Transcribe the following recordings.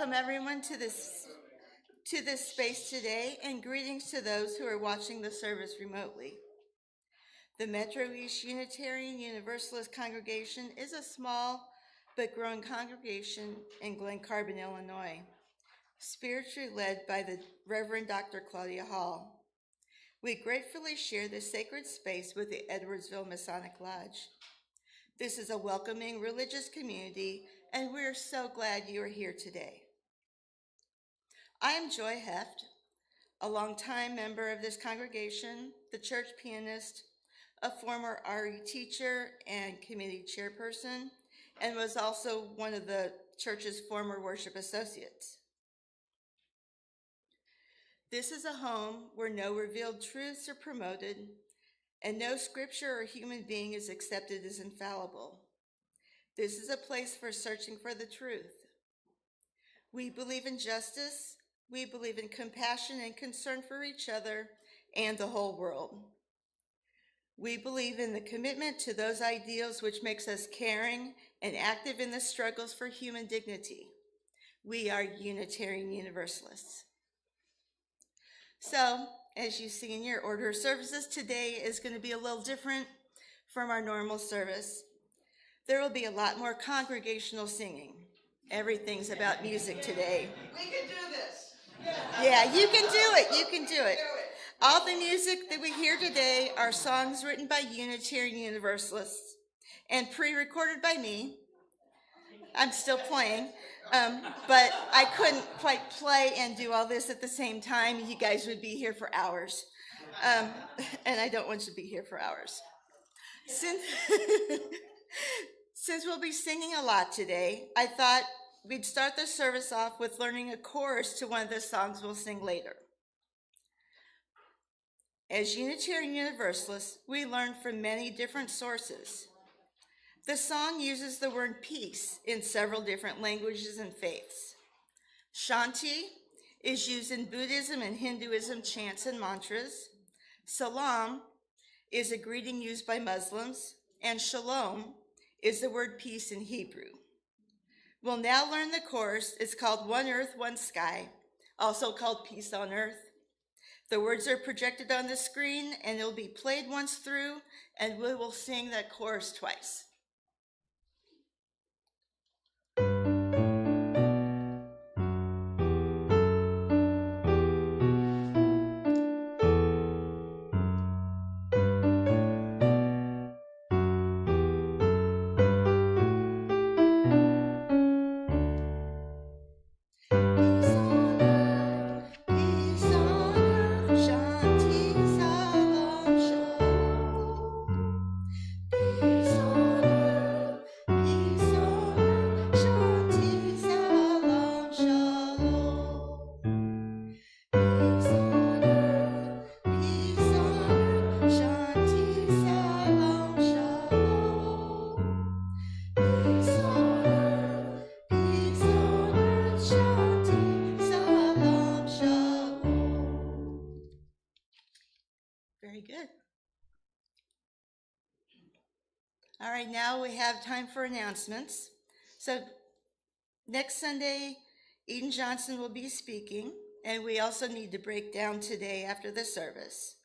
Welcome everyone to this space today, and greetings to those who are watching the service remotely. The Metro East Unitarian Universalist Congregation is a small but growing congregation in Glen Carbon, Illinois, spiritually led by the Reverend Dr. Claudia Hall. We gratefully share this sacred space with the Edwardsville Masonic Lodge. This is a welcoming religious community, and we're so glad you are here today. I am Joy Heft, a longtime member of this congregation, the church pianist, a former RE teacher and committee chairperson, and was also one of the church's former worship associates. This is a home where no revealed truths are promoted, and no scripture or human being is accepted as infallible. This is a place for searching for the truth. We believe in justice. We believe in compassion and concern for each other and the whole world. We believe in the commitment to those ideals which makes us caring and active in the struggles for human dignity. We are Unitarian Universalists. So, as you see in your order of services, today is going to be a little different from our normal service. There will be a lot more congregational singing. Everything's about music today. We can do this. Yeah, you can do it. You can do it. All the music that we hear today are songs written by Unitarian Universalists and pre-recorded by me. I'm still playing, but I couldn't quite play and do all this at the same time. You guys would be here for hours, and I don't want you to be here for hours. Since we'll be singing a lot today, I thought we'd start the service off with learning a chorus to one of the songs we'll sing later. As Unitarian Universalists, we learn from many different sources. The song uses the word peace in several different languages and faiths. Shanti is used in Buddhism and Hinduism chants and mantras. Salam is a greeting used by Muslims, and shalom is the word peace in Hebrew. We'll now learn the chorus. It's called One Earth, One Sky, also called Peace on Earth. The words are projected on the screen, and it'll be played once through, and we will sing that chorus twice. Very good. All right, now we have time for announcements. So next Sunday, Eden Johnson will be speaking, and we also need to break down today after the service.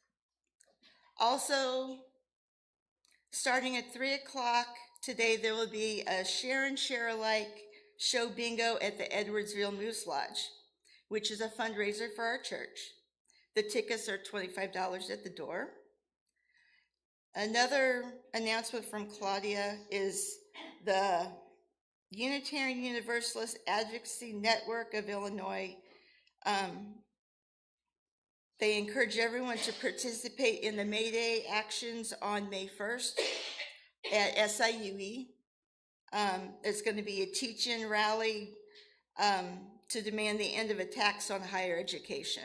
Also, starting at 3 o'clock today, there will be a share and share alike show bingo at the Edwardsville Moose Lodge, which is a fundraiser for our church. The tickets are $25 at the door. Another announcement from Claudia is the Unitarian Universalist Advocacy Network of Illinois. They encourage everyone to participate in the May Day actions on May 1st at SIUE. It's going to be a teach-in rally to demand the end of a tax on higher education.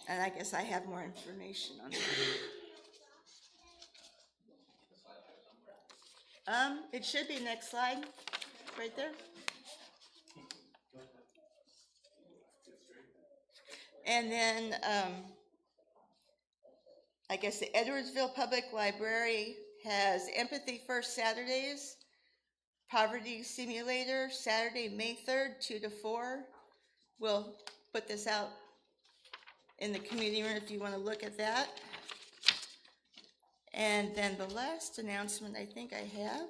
And I guess I have more information on that. It should be next slide, right there. And then I guess the Edwardsville Public Library has Empathy First Saturdays Poverty Simulator, Saturday, May 3rd, 2 to 4. We'll put this out in the community room if you want to look at that. And then the last announcement I think I have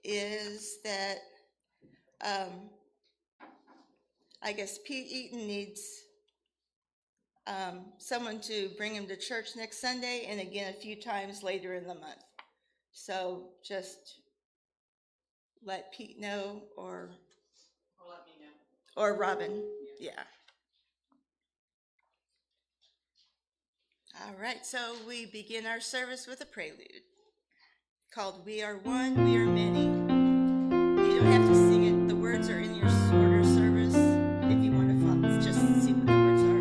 is that I guess Pete Eaton needs someone to bring him to church next Sunday, and again a few times later in the month. So just let Pete know, or let me know. Or Robin, yeah. All right, so we begin our service with a prelude called "We Are One, We Are Many." You don't have to sing it. The words are in your order service if you want to follow. Just see what the words are.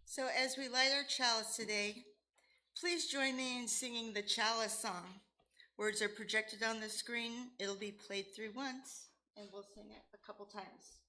So as we light our chalice today, please join me in singing the chalice song. Words are projected on the screen. It'll be played through once, and we'll sing it a couple times.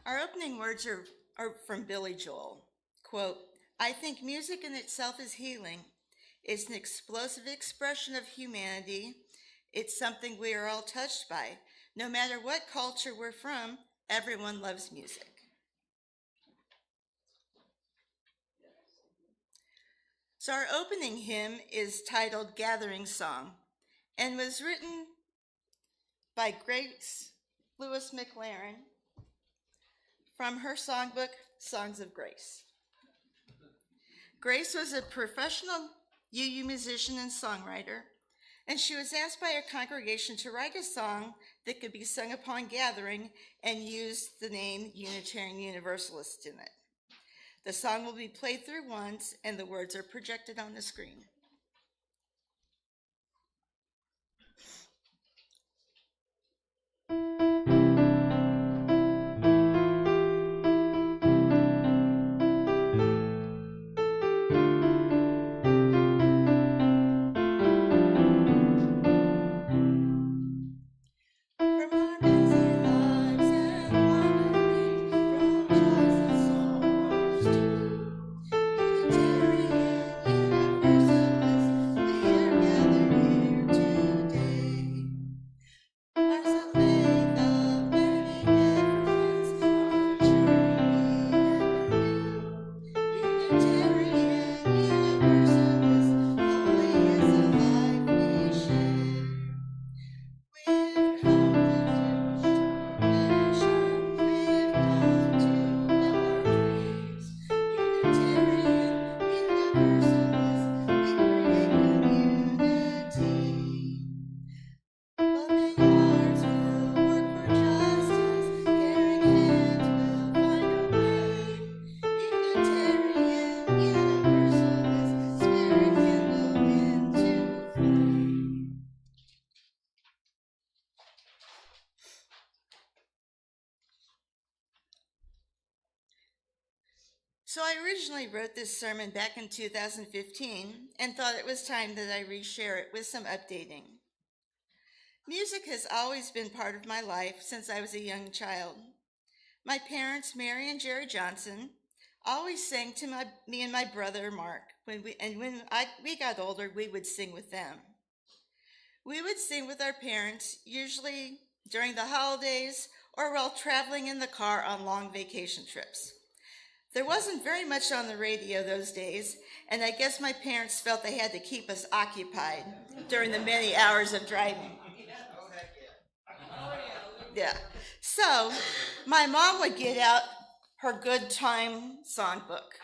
Our opening words are from Billy Joel. Quote, "I think music in itself is healing. It's an explosive expression of humanity. It's something we are all touched by. No matter what culture we're from, everyone loves music." So our opening hymn is titled "Gathering Song" and was written by Grace Lewis McLaren from her songbook, Songs of Grace. Grace was a professional UU musician and songwriter, and she was asked by her congregation to write a song that could be sung upon gathering and use the name Unitarian Universalist in it. The song will be played through once, and the words are projected on the screen. Our faith So I originally wrote this sermon back in 2015 and thought it was time that I reshare it with some updating. Music has always been part of my life since I was a young child. My parents, Mary and Jerry Johnson, always sang to me and my brother Mark. When we got older, we would sing with them. We would sing with our parents, usually during the holidays or while traveling in the car on long vacation trips. There wasn't very much on the radio those days, and I guess my parents felt they had to keep us occupied during the many hours of driving. Yeah. So my mom would get out her good time songbook.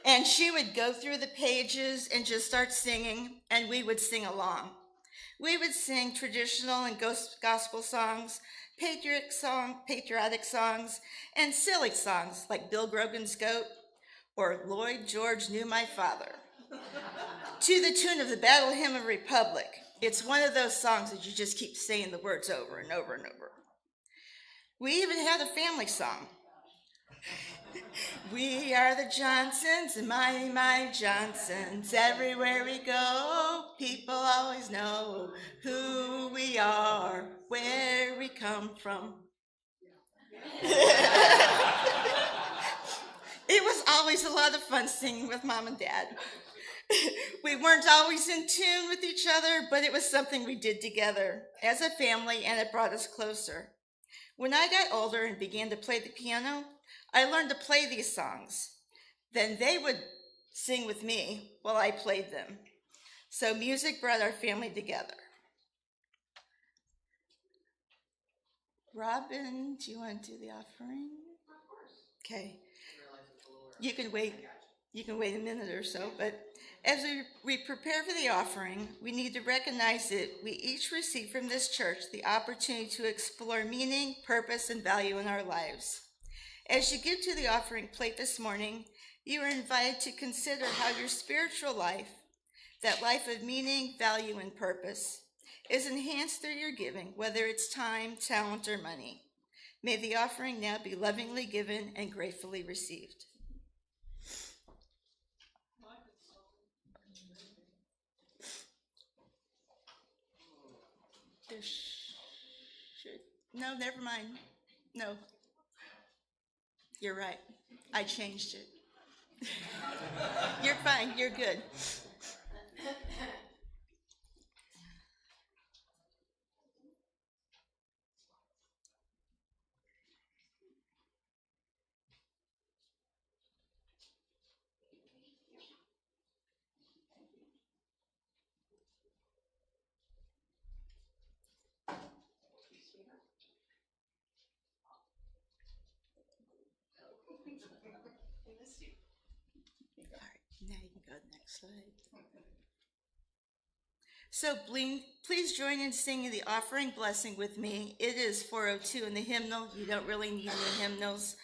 And she would go through the pages and just start singing, and we would sing along. We would sing traditional and gospel songs, patriotic songs, and silly songs like Bill Grogan's Goat or Lloyd George Knew My Father, to the tune of the Battle Hymn of Republic. It's one of those songs that you just keep saying the words over and over and over. We even had a family song. We are the Johnsons, and my Johnsons. Everywhere we go, people always know who we are, where we come from. It was always a lot of fun singing with Mom and Dad. We weren't always in tune with each other, but it was something we did together as a family, and it brought us closer. When I got older and began to play the piano, I learned to play these songs. Then they would sing with me while I played them. So music brought our family together. Robin, do you want to do the offering? Of course. Okay. You can wait a minute or so, but as we prepare for the offering, we need to recognize that we each receive from this church the opportunity to explore meaning, purpose, and value in our lives. As you give to the offering plate this morning, you are invited to consider how your spiritual life, that life of meaning, value, and purpose, is enhanced through your giving, whether it's time, talent, or money. May the offering now be lovingly given and gratefully received. No, never mind. No. You're right. I changed it. You're fine. You're good. All right, now you can go to the next slide. So please join in singing the offering blessing with me. It is 402 in the hymnal. You don't really need any hymnals.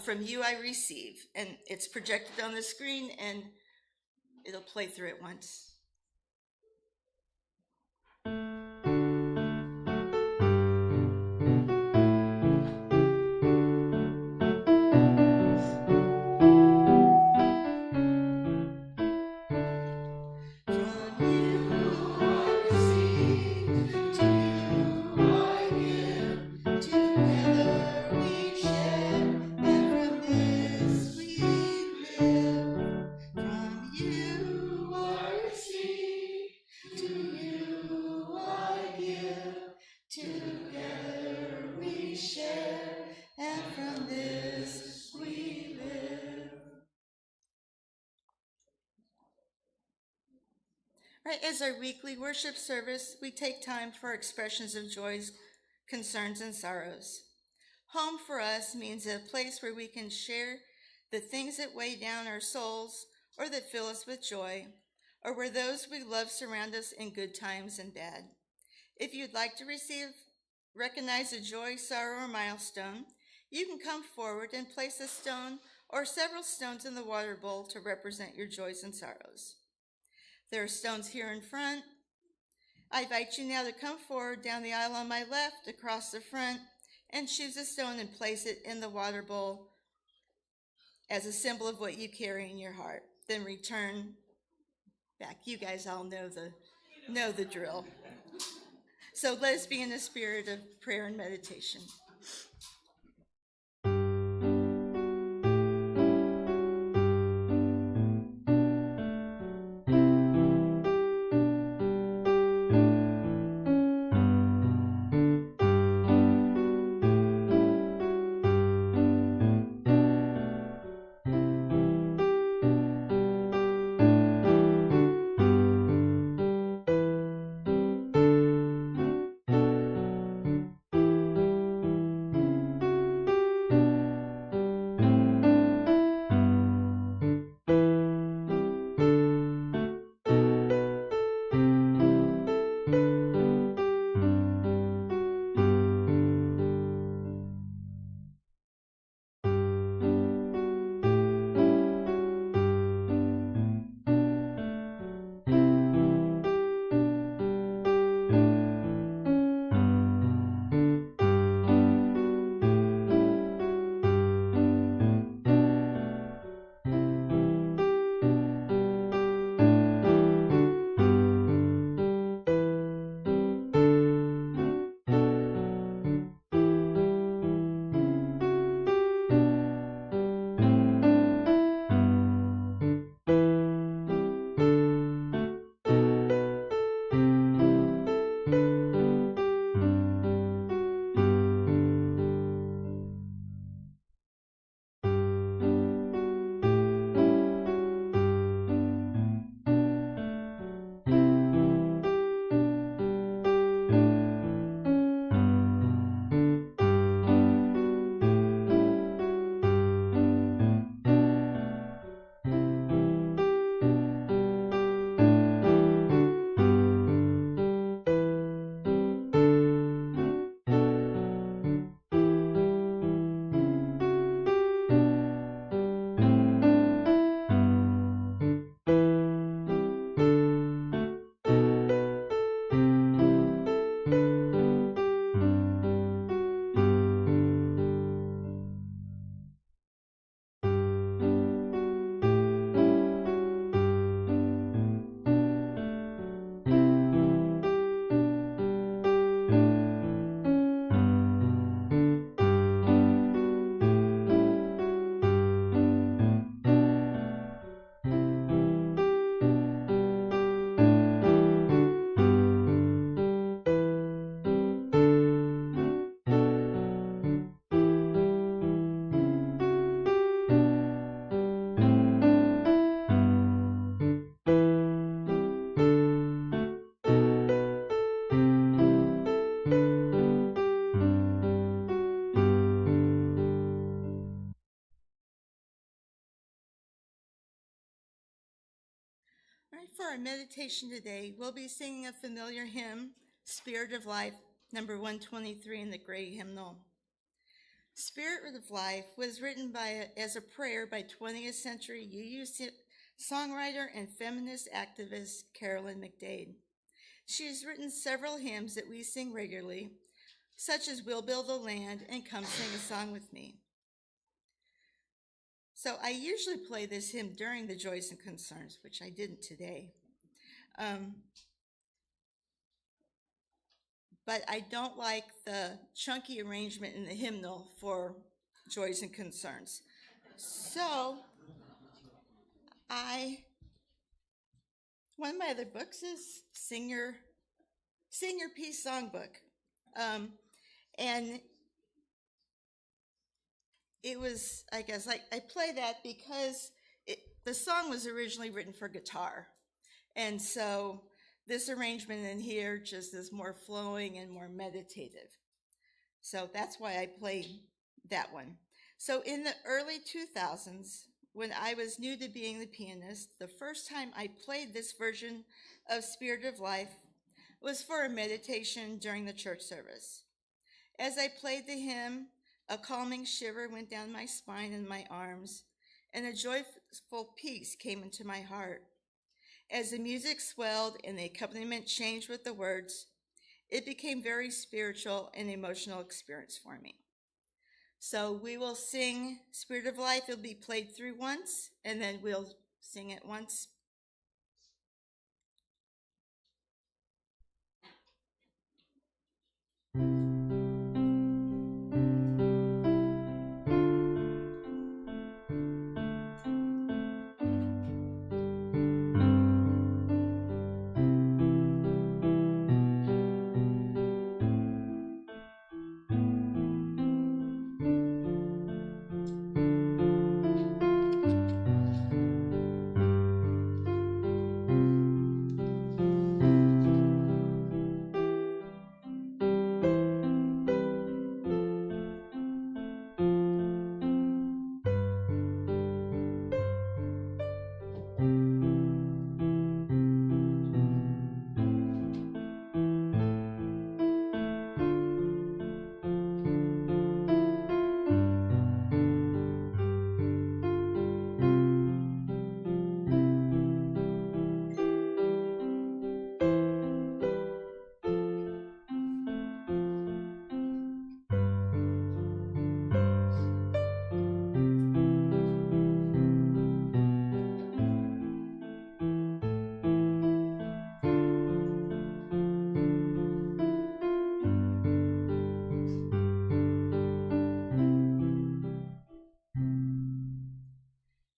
From you I receive. And it's projected on the screen, and it'll play through it once. Right, as our weekly worship service, we take time for expressions of joys, concerns, and sorrows. Home for us means a place where we can share the things that weigh down our souls or that fill us with joy, or where those we love surround us in good times and bad. If you'd like to recognize a joy, sorrow, or milestone, you can come forward and place a stone or several stones in the water bowl to represent your joys and sorrows. There are stones here in front. I invite you now to come forward down the aisle on my left, across the front, and choose a stone and place it in the water bowl as a symbol of what you carry in your heart. Then return back. You guys all know the drill. So let us be in the spirit of prayer and meditation. All right, for our meditation today, we'll be singing a familiar hymn, Spirit of Life, number 123 in the Gray Hymnal. Spirit of Life was written as a prayer by 20th century UU songwriter and feminist activist Carolyn McDade. She has written several hymns that we sing regularly, such as We'll Build a Land and Come Sing a Song with Me. So I usually play this hymn during the Joys and Concerns, which I didn't today. But I don't like the chunky arrangement in the hymnal for Joys and Concerns. So one of my other books is Sing Your Peace Songbook. And it was, I guess, I play that because the song was originally written for guitar. And so this arrangement in here just is more flowing and more meditative. So that's why I play that one. So in the early 2000s, when I was new to being the pianist, the first time I played this version of Spirit of Life was for a meditation during the church service. As I played the hymn, a calming shiver went down my spine and my arms, and a joyful peace came into my heart. As the music swelled and the accompaniment changed with the words, it became very spiritual and emotional experience for me. So we will sing Spirit of Life. It'll be played through once, and then we'll sing it once.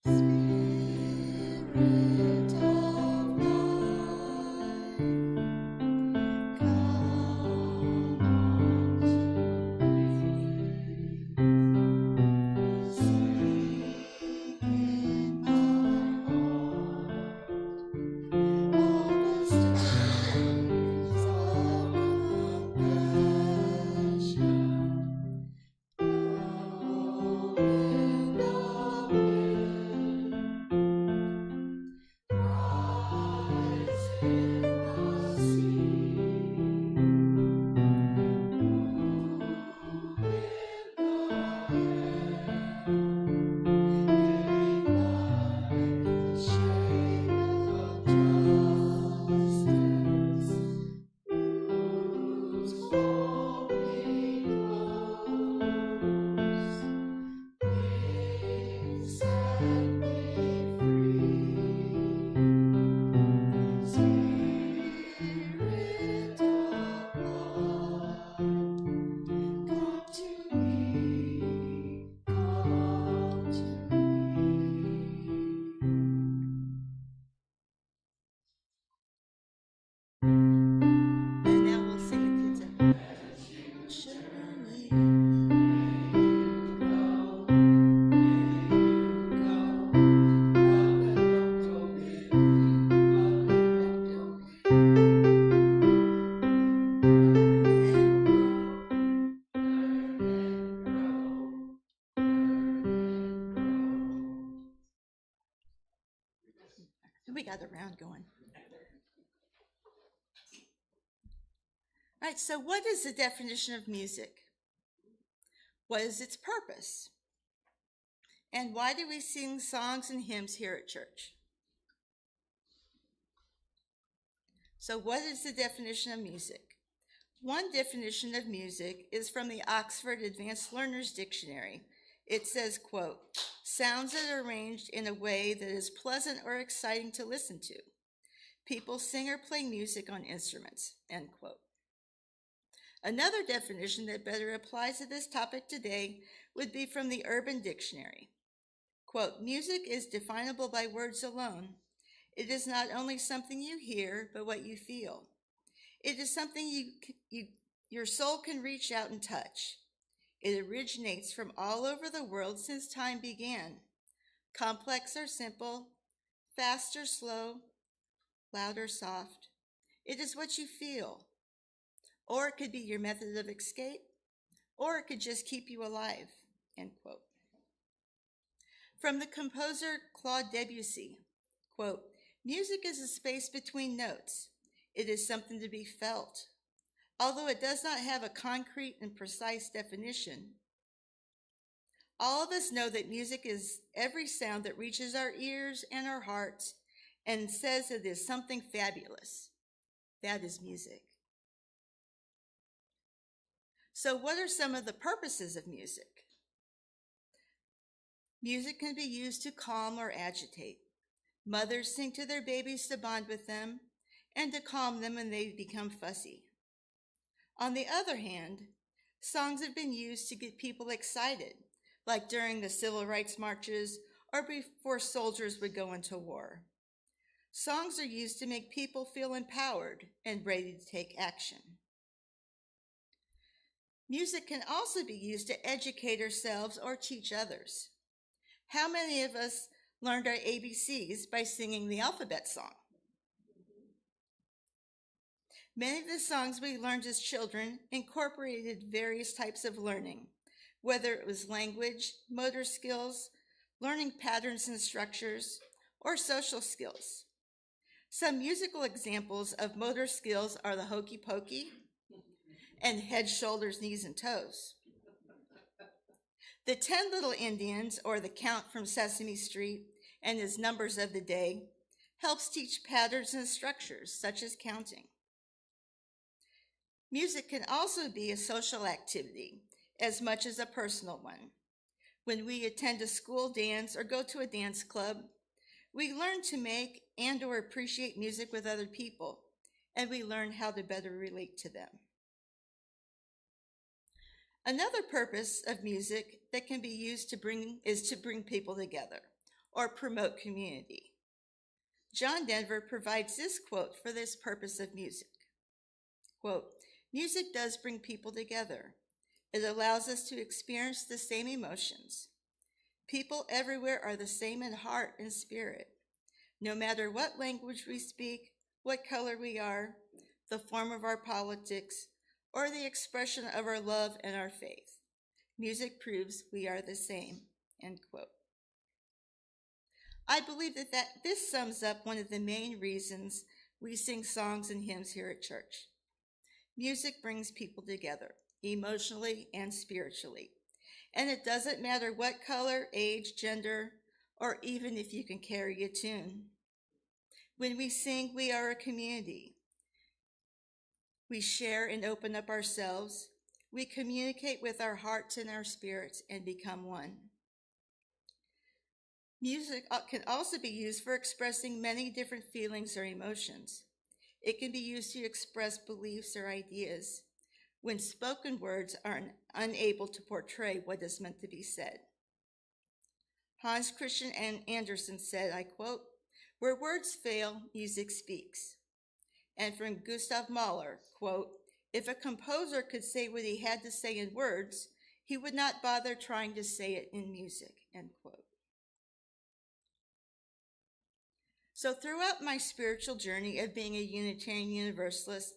Spirit of life, come unto me. Sing in my heart all the stories of compassion. Blow in the wind, rise in the sea, move in the air, giving life the shade of justice. Roots holy grows, wings set me free. Spirit of life, come to me, come to me. And now we'll sing the kids out. Surely we got the round going. All right, so what is the definition of music? What is its purpose? And why do we sing songs and hymns here at church? So what is the definition of music? One definition of music is from the Oxford Advanced Learners Dictionary. It says, quote, sounds that are arranged in a way that is pleasant or exciting to listen to. People sing or play music on instruments, end quote. Another definition that better applies to this topic today would be from the Urban Dictionary. Quote, music is definable by words alone. It is not only something you hear, but what you feel. It is something your soul can reach out and touch. It originates from all over the world since time began. Complex or simple, fast or slow, loud or soft. It is what you feel. Or it could be your method of escape, or it could just keep you alive, end quote. From the composer Claude Debussy, quote, music is a space between notes. It is something to be felt. Although it does not have a concrete and precise definition, all of us know that music is every sound that reaches our ears and our hearts and says it is something fabulous. That is music. So what are some of the purposes of music? Music can be used to calm or agitate. Mothers sing to their babies to bond with them and to calm them when they become fussy. On the other hand, songs have been used to get people excited, like during the civil rights marches or before soldiers would go into war. Songs are used to make people feel empowered and ready to take action. Music can also be used to educate ourselves or teach others. How many of us learned our ABCs by singing the alphabet song? Many of the songs we learned as children incorporated various types of learning, whether it was language, motor skills, learning patterns and structures, or social skills. Some musical examples of motor skills are the hokey pokey and head, shoulders, knees, and toes. The 10 Little Indians, or the Count from Sesame Street and his numbers of the day, helps teach patterns and structures, such as counting. Music can also be a social activity as much as a personal one. When we attend a school dance or go to a dance club, we learn to make and or appreciate music with other people, and we learn how to better relate to them. Another purpose of music that can be used to bring people together or promote community. John Denver provides this quote for this purpose of music. Quote, "Music does bring people together. It allows us to experience the same emotions. People everywhere are the same in heart and spirit. No matter what language we speak, what color we are, the form of our politics, or the expression of our love and our faith. Music proves we are the same," end quote. I believe that this sums up one of the main reasons we sing songs and hymns here at church. Music brings people together, emotionally and spiritually. And it doesn't matter what color, age, gender, or even if you can carry a tune. When we sing, we are a community. We share and open up ourselves. We communicate with our hearts and our spirits and become one. Music can also be used for expressing many different feelings or emotions. It can be used to express beliefs or ideas when spoken words are unable to portray what is meant to be said. Hans Christian Andersen said, I quote, "Where words fail, music speaks." And from Gustav Mahler, quote, "If a composer could say what he had to say in words, he would not bother trying to say it in music," end quote. So throughout my spiritual journey of being a Unitarian Universalist,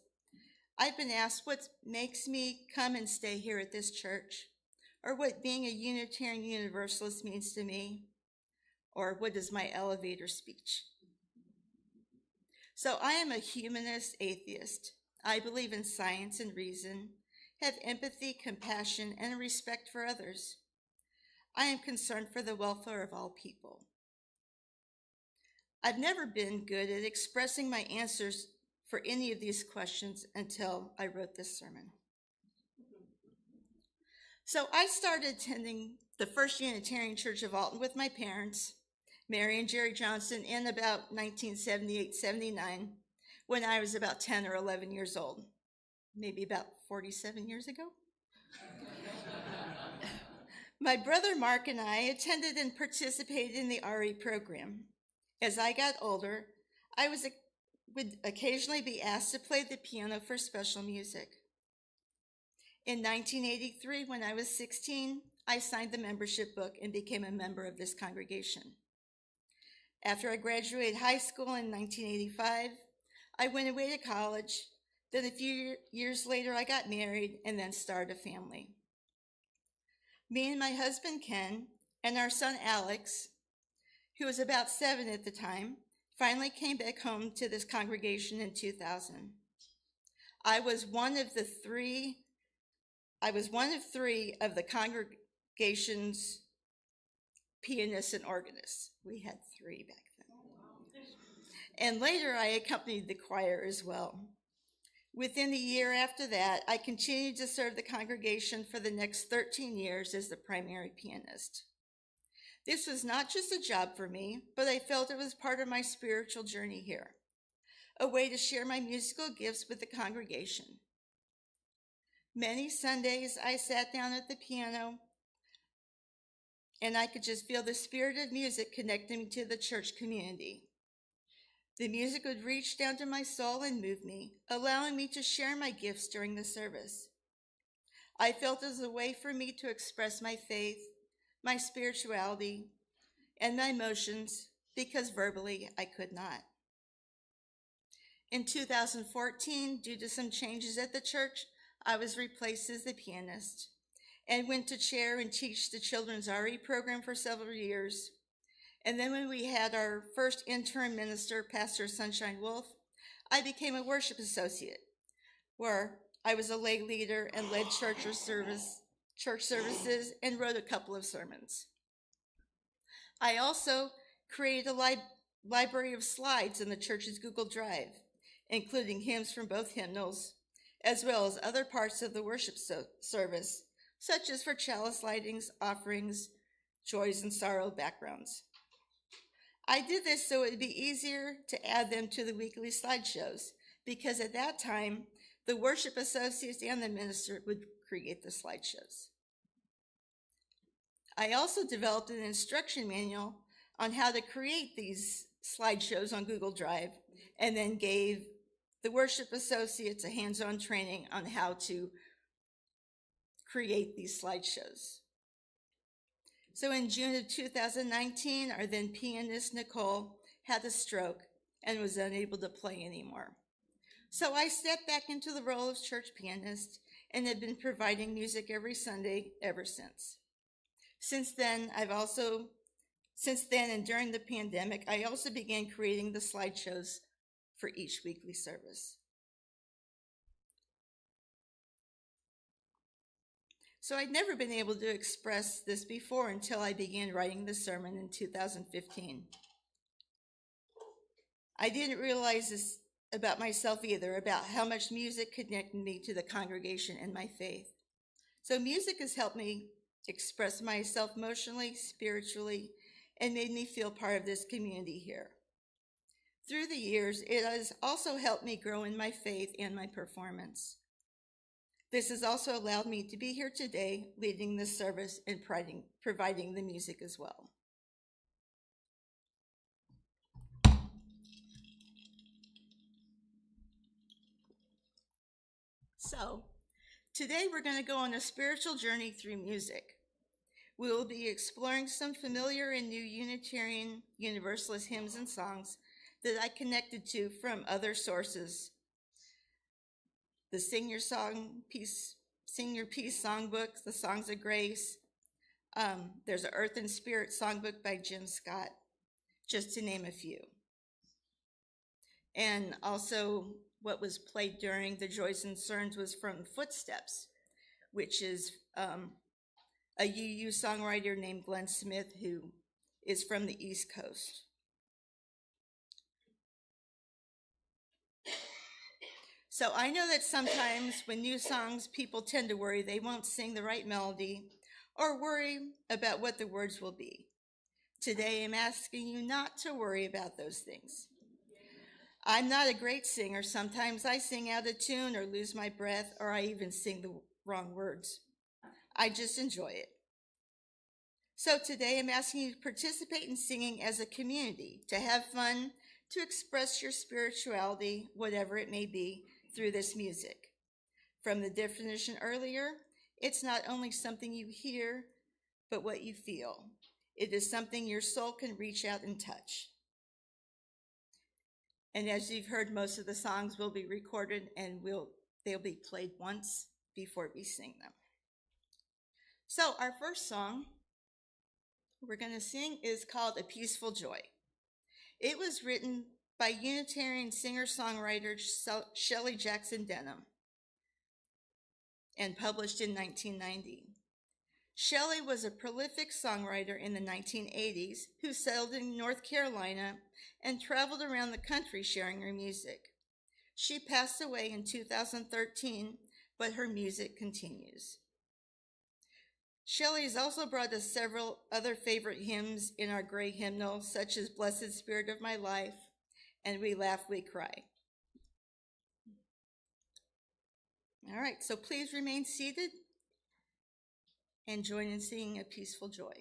I've been asked what makes me come and stay here at this church, or what being a Unitarian Universalist means to me, or what is my elevator speech. So I am a humanist atheist. I believe in science and reason, have empathy, compassion, and respect for others. I am concerned for the welfare of all people. I've never been good at expressing my answers for any of these questions until I wrote this sermon. So I started attending the First Unitarian Church of Alton with my parents, Mary and Jerry Johnson, in about 1978-79, when I was about 10 or 11 years old, maybe about 47 years ago. My brother Mark and I attended and participated in the RE program. As I got older, I would occasionally be asked to play the piano for special music. In 1983, when I was 16, I signed the membership book and became a member of this congregation. After I graduated high school in 1985, I went away to college. Then a few years later, I got married and then started a family. Me and my husband, Ken, and our son, Alex, who was about 7 at the time, finally came back home to this congregation in 2000. I was one of three of the congregation's pianists and organists. We had 3 back then. And later I accompanied the choir as well. Within a year after that, I continued to serve the congregation for the next 13 years as the primary pianist. This was not just a job for me, but I felt it was part of my spiritual journey here, a way to share my musical gifts with the congregation. Many Sundays I sat down at the piano and I could just feel the spirit of music connecting me to the church community. The music would reach down to my soul and move me, allowing me to share my gifts during the service. I felt it was a way for me to express my faith, my spirituality, and my emotions because verbally I could not. In 2014, due to some changes at the church, I was replaced as the pianist and went to chair and teach the children's RE program for several years. And then when we had our first interim minister, Pastor Sunshine Wolf, I became a worship associate, where I was a lay leader and led church services and wrote a couple of sermons. I also created a library of slides in the church's Google Drive, including hymns from both hymnals, as well as other parts of the worship service, such as for chalice lightings, offerings, joys and sorrow backgrounds. I did this so it would be easier to add them to the weekly slideshows, because at that time, the worship associates and the minister would create the slideshows. I also developed an instruction manual on how to create these slideshows on Google Drive, and then gave the worship associates a hands-on training on how to create these slideshows. So in June of 2019, our then pianist Nicole had a stroke and was unable to play anymore. So I stepped back into the role of church pianist and have been providing music every Sunday ever since. Since then and during the pandemic, I also began creating the slideshows for each weekly service. So I'd never been able to express this before until I began writing the sermon in 2015. I didn't realize this about myself either, about how much music connected me to the congregation and my faith. So music has helped me express myself emotionally, spiritually, and made me feel part of this community here. Through the years, it has also helped me grow in my faith and my performance. This has also allowed me to be here today, leading this service and providing the music as well. So, today we're going to go on a spiritual journey through music. We will be exploring some familiar and new Unitarian Universalist hymns and songs that I connected to from other sources. The Sing Your Peace songbook, the Songs of Grace. There's an Earth and Spirit songbook by Jim Scott, just to name a few. And also what was played during the Joys and Cerns was from Footsteps, which is a UU songwriter named Glenn Smith, who is from the East Coast. So I know that sometimes when new songs, people tend to worry they won't sing the right melody or worry about what the words will be. Today I'm asking you not to worry about those things. I'm not a great singer. Sometimes I sing out of tune or lose my breath, or I even sing the wrong words. I just enjoy it. So today I'm asking you to participate in singing as a community, to have fun, to express your spirituality, whatever it may be, through this music. From the definition earlier, it's not only something you hear, but what you feel. It is something your soul can reach out and touch. And as you've heard, most of the songs will be recorded and they'll be played once before we sing them. So our first song we're going to sing is called A Peaceful Joy. It was written by Unitarian singer-songwriter Shelley Jackson Denham and published in 1990. Shelley was a prolific songwriter in the 1980s who settled in North Carolina and traveled around the country sharing her music. She passed away in 2013, but her music continues. Shelley's also brought us several other favorite hymns in our gray hymnal, such as Blessed Spirit of My Life and We Laugh, We Cry. All right, so please remain seated and join in singing A Peaceful Joy.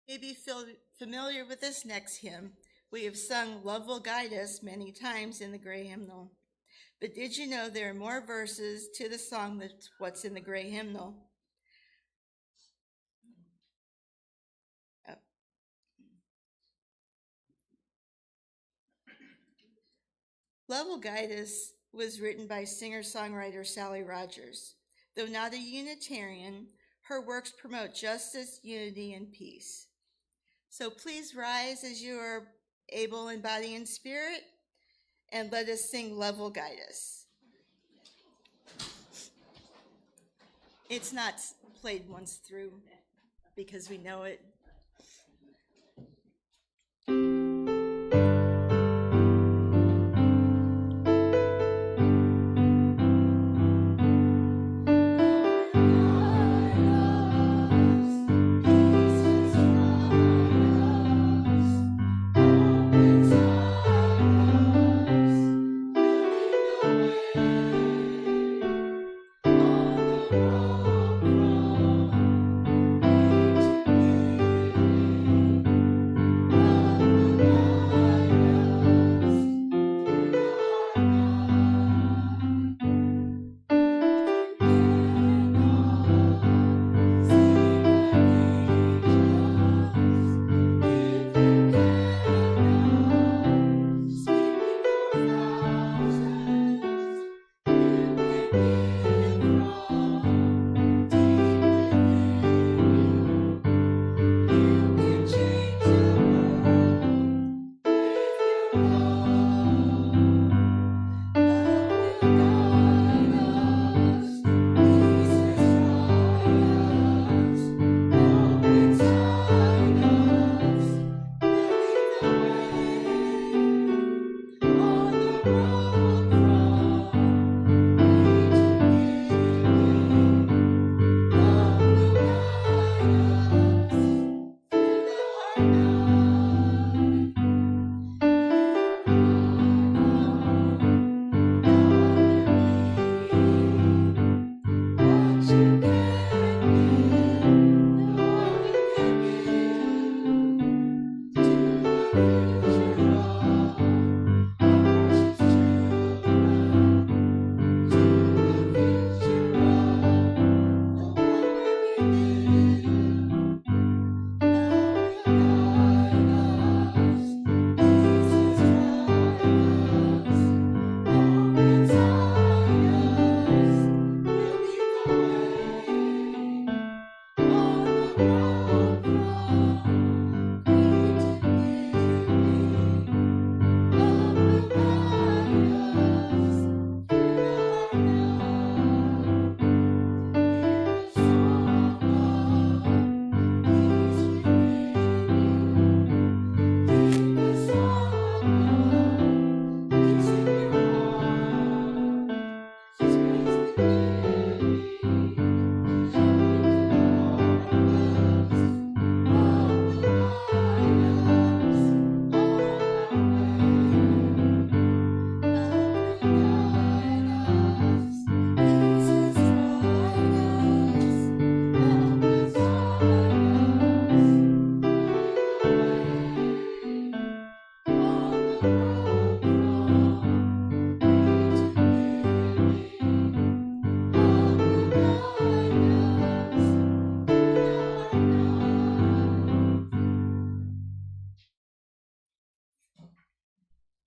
You may be familiar with this next hymn. We have sung Love Will Guide Us many times in the gray hymnal. But did you know there are more verses to the song than what's in the gray hymnal? Love Will Guide Us was written by singer-songwriter Sally Rogers. Though not a Unitarian, her works promote justice, unity, and peace. So please rise as you are able in body and spirit, and let us sing Love Will Guide Us. It's not played once through because we know it. Guide us.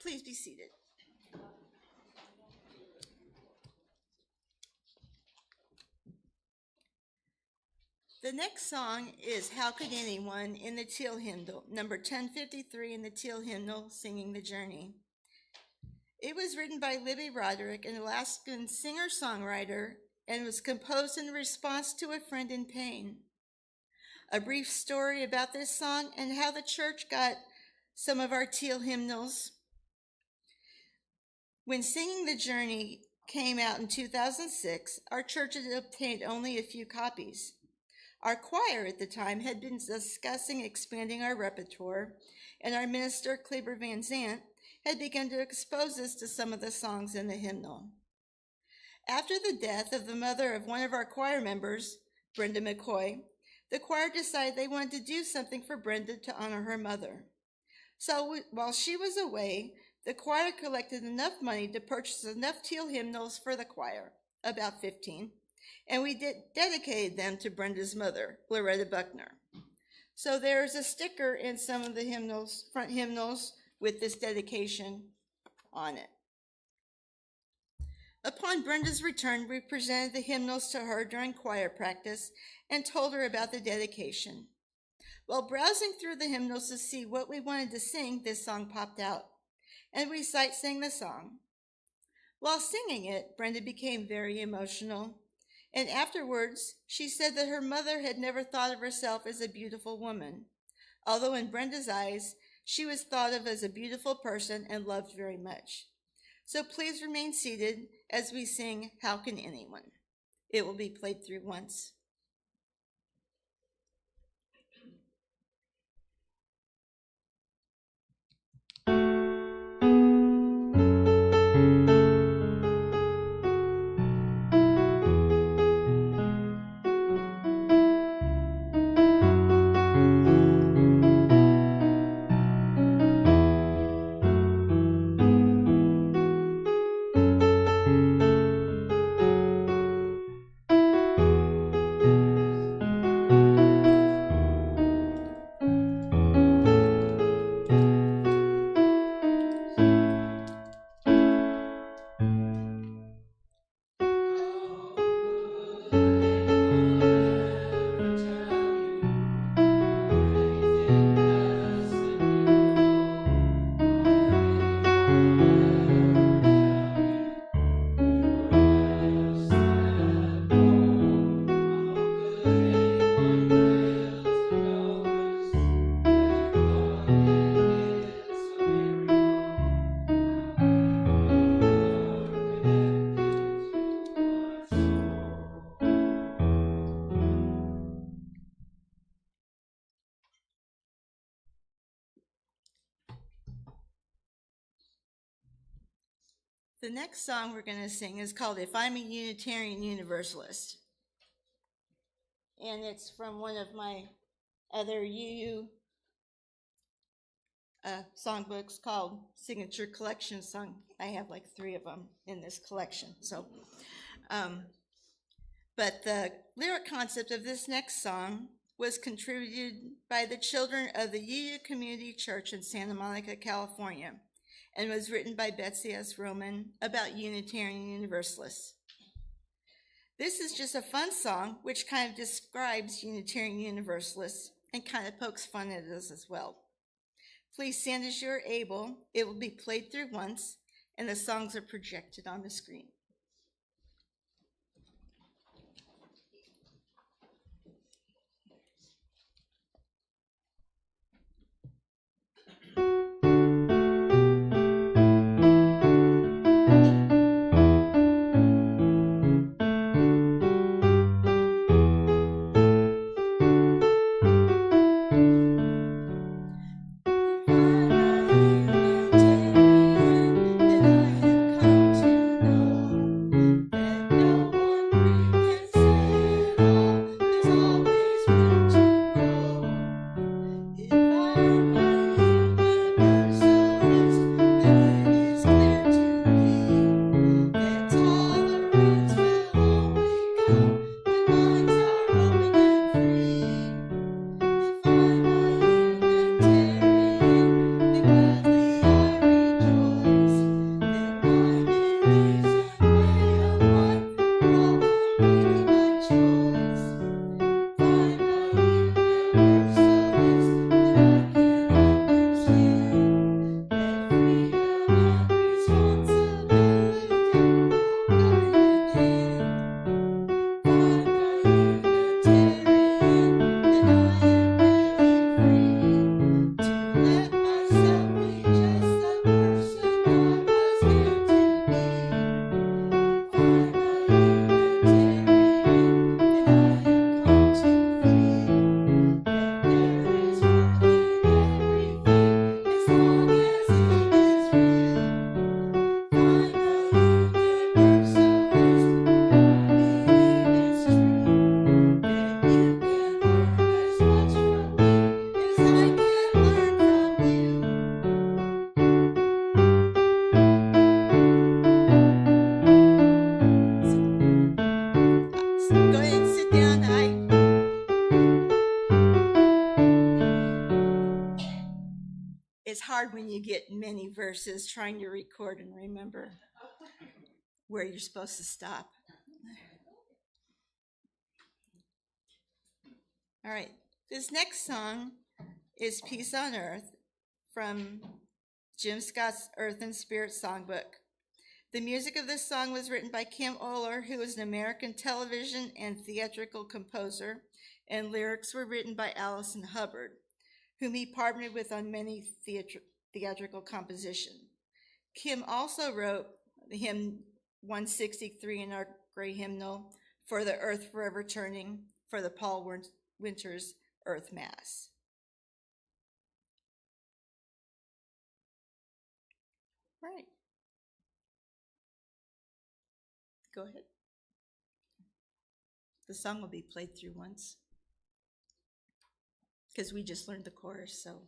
Please be seated. The next song is How Could Anyone in the Teal Hymnal, number 1053 in the Teal Hymnal, Singing the Journey. It was written by Libby Roderick, an Alaskan singer-songwriter, and was composed in response to a friend in pain. A brief story about this song and how the church got some of our teal hymnals. When Singing the Journey came out in 2006, our church had obtained only a few copies. Our choir at the time had been discussing expanding our repertoire, and our minister, Kleber Van Zant, had begun to expose us to some of the songs in the hymnal. After the death of the mother of one of our choir members, Brenda McCoy, the choir decided they wanted to do something for Brenda to honor her mother. So while she was away, the choir collected enough money to purchase enough teal hymnals for the choir, about 15, and we dedicated them to Brenda's mother, Loretta Buckner. So there's a sticker in some of the hymnals, front hymnals, with this dedication on it. Upon Brenda's return, we presented the hymnals to her during choir practice and told her about the dedication. While browsing through the hymnals to see what we wanted to sing, this song popped out, and we sight-sang the song. While singing it, Brenda became very emotional, and afterwards, she said that her mother had never thought of herself as a beautiful woman, although in Brenda's eyes, she was thought of as a beautiful person and loved very much. So please remain seated as we sing How Can Anyone? It will be played through once. The next song we're going to sing is called If I'm a Unitarian Universalist. And it's from one of my other UU songbooks called Signature Collection Song. I have like 3 of them in this collection. But the lyric concept of this next song was contributed by the children of the UU Community Church in Santa Monica, California, and was written by Betsy S. Roman about Unitarian Universalists. This is just a fun song which kind of describes Unitarian Universalists and kind of pokes fun at us as well. Please stand as you are able. It will be played through once, and the songs are projected on the screen. If I'm a Unitarian, then I have come to know It's hard when you get many verses trying to record and remember where you're supposed to stop. All right, this next song is Peace on Earth from Jim Scott's Earth and Spirit Songbook. The music of this song was written by Kim Oller, who is an American television and theatrical composer, and lyrics were written by Allison Hubbard, whom he partnered with on many theatrical composition. Kim also wrote the hymn 163 in our Gray Hymnal, For the Earth Forever Turning, for the Paul Winters Earth Mass. Right. Go ahead. The song will be played through once because we just learned the chorus, so.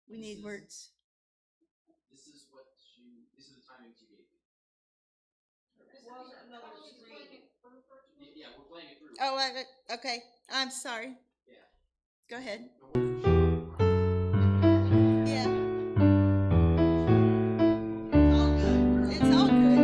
We need words. This is the timing you gave me. Well, no, there's three. Yeah, we're playing it through. Oh, okay. I'm sorry. Yeah. Go ahead. No worries for sure. Yeah. It's all good.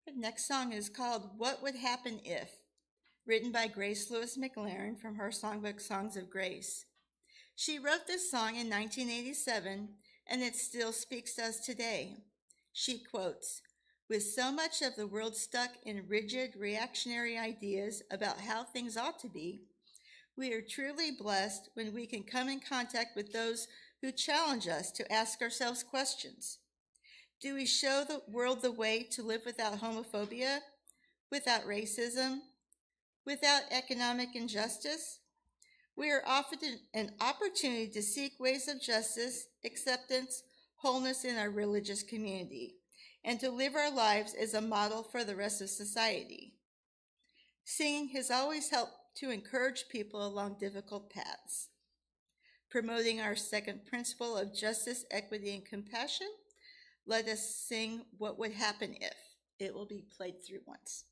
The next song is called What Would Happen If, written by Grace Lewis McLaren from her songbook Songs of Grace. She wrote this song in 1987, and it still speaks to us today. She quotes, "With so much of the world stuck in rigid, reactionary ideas about how things ought to be, we are truly blessed when we can come in contact with those who challenge us to ask ourselves questions. Do we show the world the way to live without homophobia, without racism, without economic injustice? We are offered an opportunity to seek ways of justice, acceptance, wholeness in our religious community, and to live our lives as a model for the rest of society. Singing has always helped to encourage people along difficult paths. Promoting our second principle of justice, equity, and compassion, let us sing What Would Happen If. It will be played through once.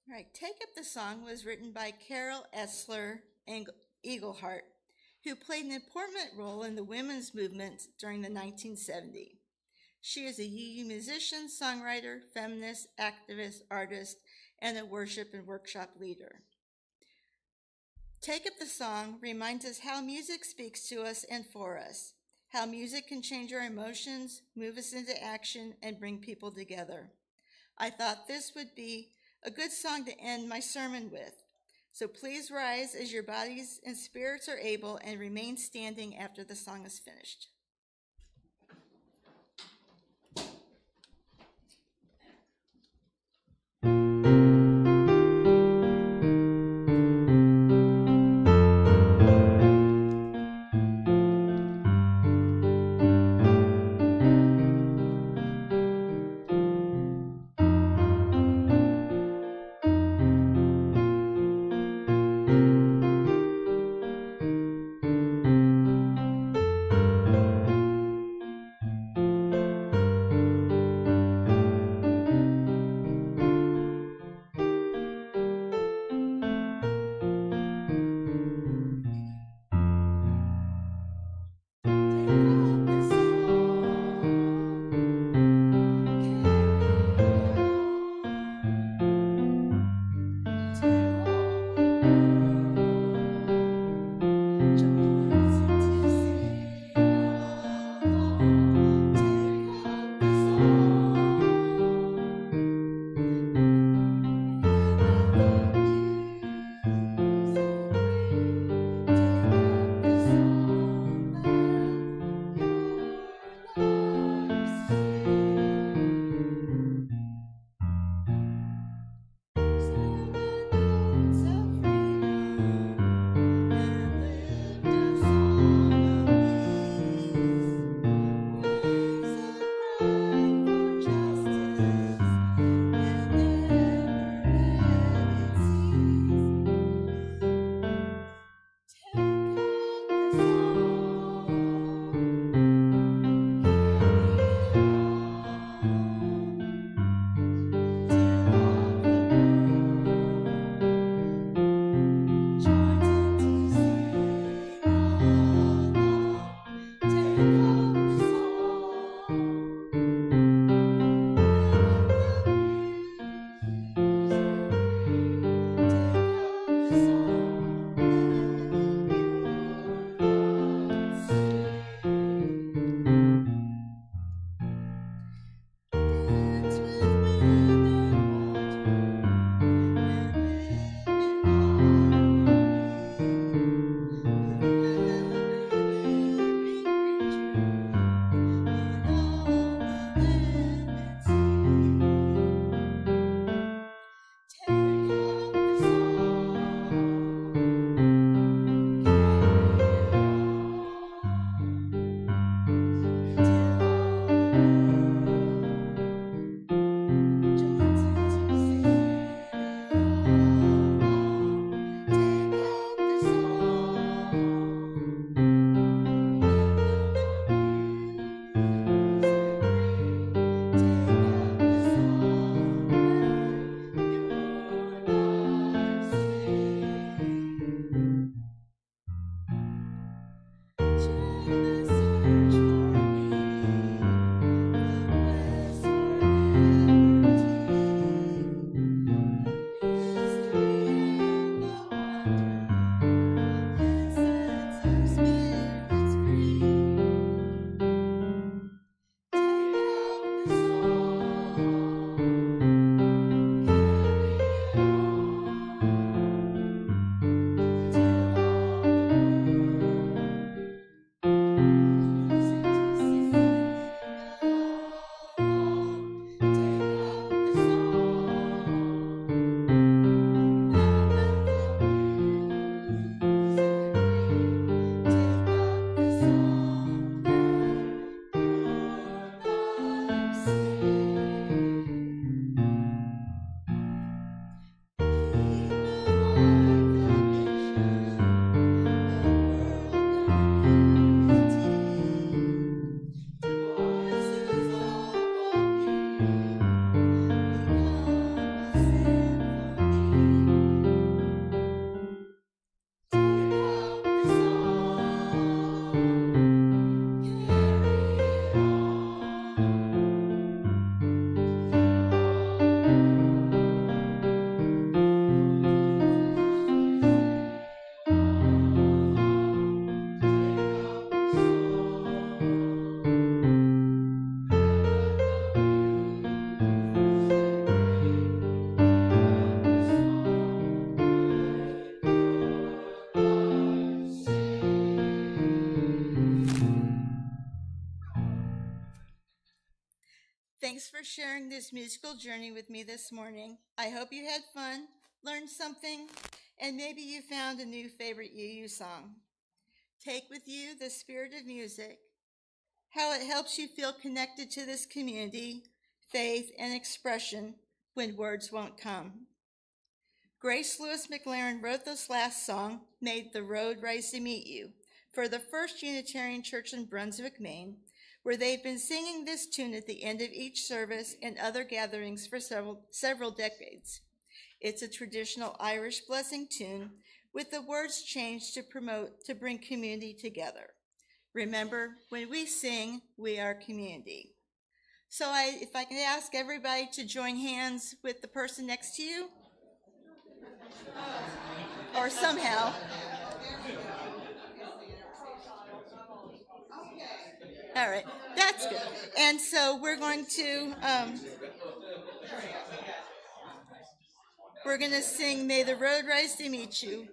All right, Take Up the Song was written by Carol Essler Eaglehart, who played an important role in the women's movement during the 1970s. She is a UU musician, songwriter, feminist, activist, artist, and a worship and workshop leader. Take Up the Song reminds us how music speaks to us and for us, how music can change our emotions, move us into action, and bring people together. I thought this would be a good song to end my sermon with. So please rise as your bodies and spirits are able and remain standing after the song is finished. sharing this musical journey with me this morning. I hope you had fun, learned something, and maybe you found a new favorite UU song. Take with you the spirit of music, how it helps you feel connected to this community, faith, and expression when words won't come. Grace Lewis McLaren wrote this last song, May the Road Rise to Meet You, for the First Unitarian Church in Brunswick, Maine, where they've been singing this tune at the end of each service and other gatherings for several decades. It's a traditional Irish blessing tune with the words changed to bring community together. Remember, when we sing, we are community. So if I could ask everybody to join hands with the person next to you, or somehow. All right, that's good. And so we're going to sing May the Road Rise to Meet You.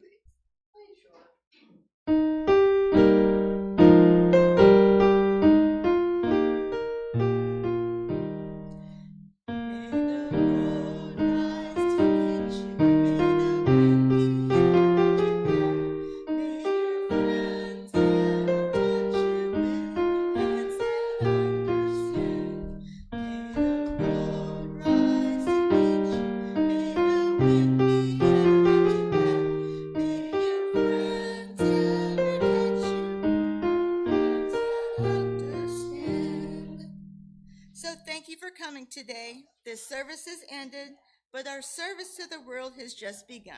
So thank you for coming today. This service has ended, but our service to the world has just begun.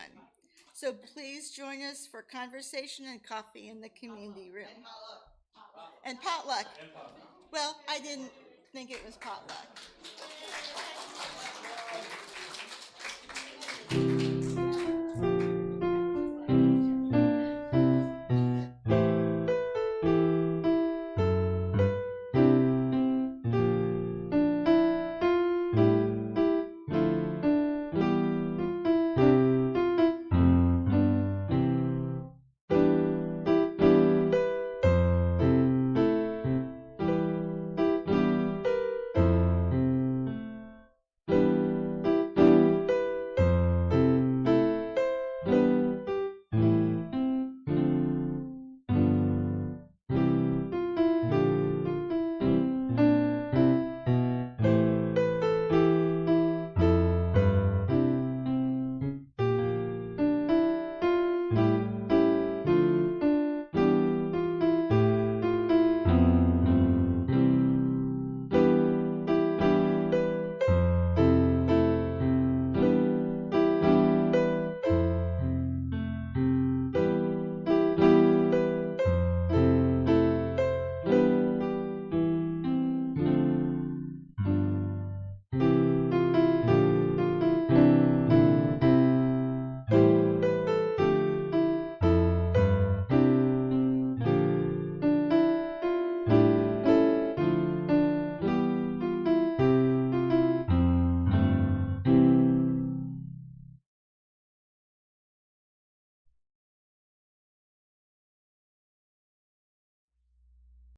So please join us for conversation and coffee in the community room. And potluck. Well, I didn't think it was potluck.